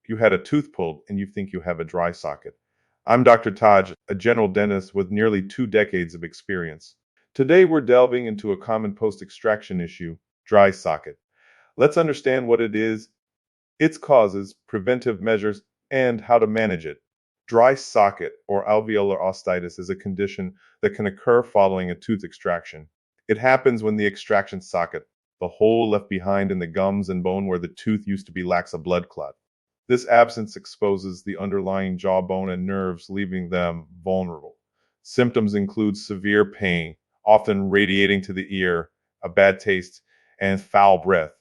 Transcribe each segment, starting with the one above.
you had a tooth pulled and you think you have a dry socket. I'm Dr. Taj, a general dentist with nearly 2 decades of experience. Today we're delving into a common post-extraction issue, dry socket. Let's understand what it is, its causes, preventive measures, and how to manage it. Dry socket or alveolar osteitis is a condition that can occur following a tooth extraction. It happens when the extraction socket, the hole left behind in the gums and bone where the tooth used to be, lacks a blood clot. This absence exposes the underlying jawbone and nerves, leaving them vulnerable. Symptoms include severe pain, often radiating to the ear, a bad taste, and foul breath.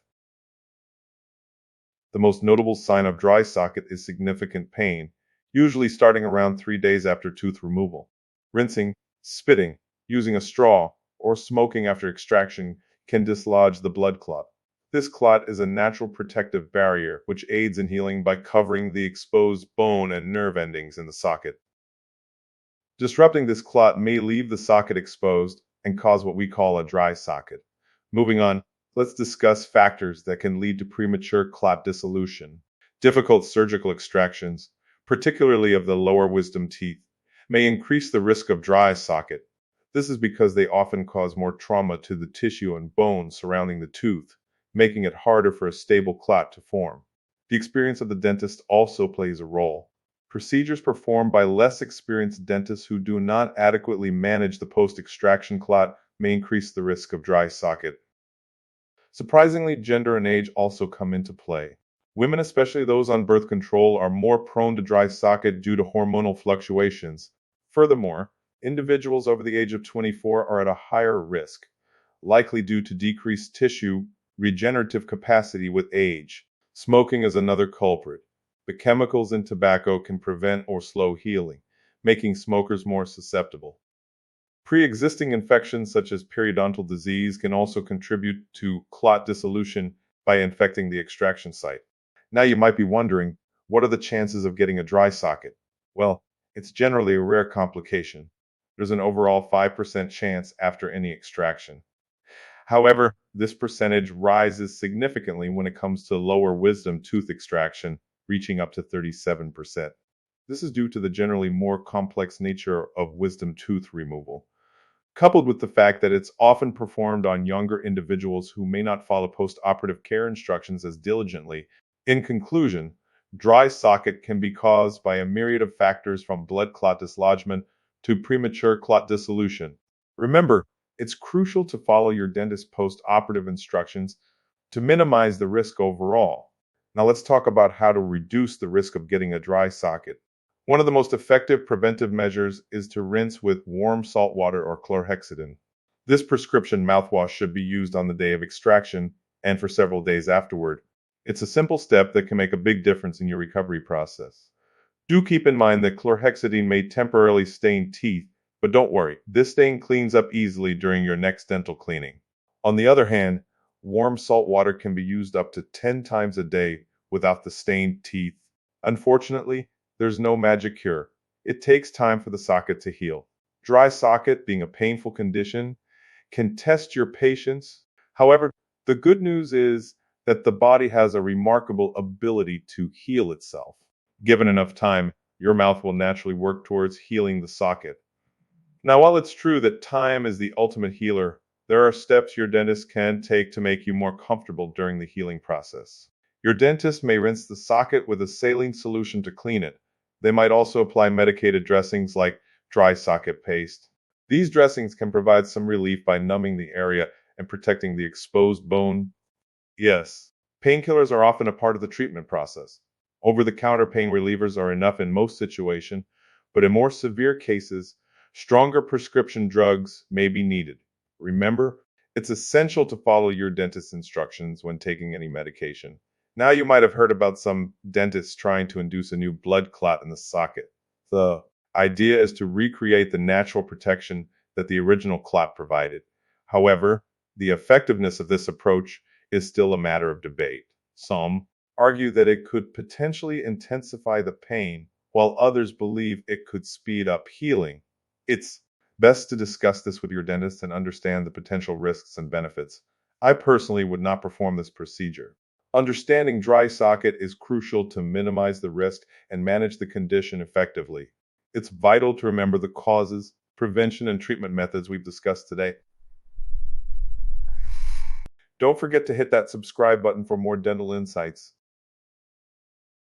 The most notable sign of dry socket is significant pain, usually starting around 3 days after tooth removal. Rinsing, spitting, using a straw, or smoking after extraction can dislodge the blood clot. This clot is a natural protective barrier which aids in healing by covering the exposed bone and nerve endings in the socket. Disrupting this clot may leave the socket exposed and cause what we call a dry socket. Moving on, let's discuss factors that can lead to premature clot dissolution. Difficult surgical extractions, particularly of the lower wisdom teeth, may increase the risk of dry socket. This is because they often cause more trauma to the tissue and bone surrounding the tooth, making it harder for a stable clot to form. The experience of the dentist also plays a role. Procedures performed by less experienced dentists who do not adequately manage the post-extraction clot may increase the risk of dry socket. Surprisingly, gender and age also come into play. Women, especially those on birth control, are more prone to dry socket due to hormonal fluctuations. Furthermore, individuals over the age of 24 are at a higher risk, likely due to decreased tissue regenerative capacity with age. Smoking is another culprit. The chemicals in tobacco can prevent or slow healing, making smokers more susceptible. Pre-existing infections such as periodontal disease can also contribute to clot dissolution by infecting the extraction site. Now you might be wondering, what are the chances of getting a dry socket? Well, it's generally a rare complication. There's an overall 5% chance after any extraction. However, this percentage rises significantly when it comes to lower wisdom tooth extraction, reaching up to 37%. This is due to the generally more complex nature of wisdom tooth removal, coupled with the fact that it's often performed on younger individuals who may not follow post-operative care instructions as diligently. In conclusion, dry socket can be caused by a myriad of factors from blood clot dislodgement to premature clot dissolution. Remember, it's crucial to follow your dentist's post-operative instructions to minimize the risk overall. Now let's talk about how to reduce the risk of getting a dry socket. One of the most effective preventive measures is to rinse with warm salt water or chlorhexidine. This prescription mouthwash should be used on the day of extraction and for several days afterward. It's a simple step that can make a big difference in your recovery process. Do keep in mind that chlorhexidine may temporarily stain teeth, but don't worry, this stain cleans up easily during your next dental cleaning. On the other hand, warm salt water can be used up to 10 times a day without the stained teeth. Unfortunately, there's no magic cure. It takes time for the socket to heal. Dry socket, being a painful condition, can test your patience. However, the good news is that the body has a remarkable ability to heal itself. Given enough time, your mouth will naturally work towards healing the socket. Now, while it's true that time is the ultimate healer, there are steps your dentist can take to make you more comfortable during the healing process. Your dentist may rinse the socket with a saline solution to clean it. They might also apply medicated dressings like dry socket paste. These dressings can provide some relief by numbing the area and protecting the exposed bone. Yes, painkillers are often a part of the treatment process. Over-the-counter pain relievers are enough in most situations, but in more severe cases, stronger prescription drugs may be needed. Remember, it's essential to follow your dentist's instructions when taking any medication. Now you might have heard about some dentists trying to induce a new blood clot in the socket. The idea is to recreate the natural protection that the original clot provided. However, the effectiveness of this approach is still a matter of debate. Some argue that it could potentially intensify the pain, while others believe it could speed up healing. It's best to discuss this with your dentist and understand the potential risks and benefits. I personally would not perform this procedure. Understanding dry socket is crucial to minimize the risk and manage the condition effectively. It's vital to remember the causes, prevention, and treatment methods we've discussed today. Don't forget to hit that subscribe button for more dental insights.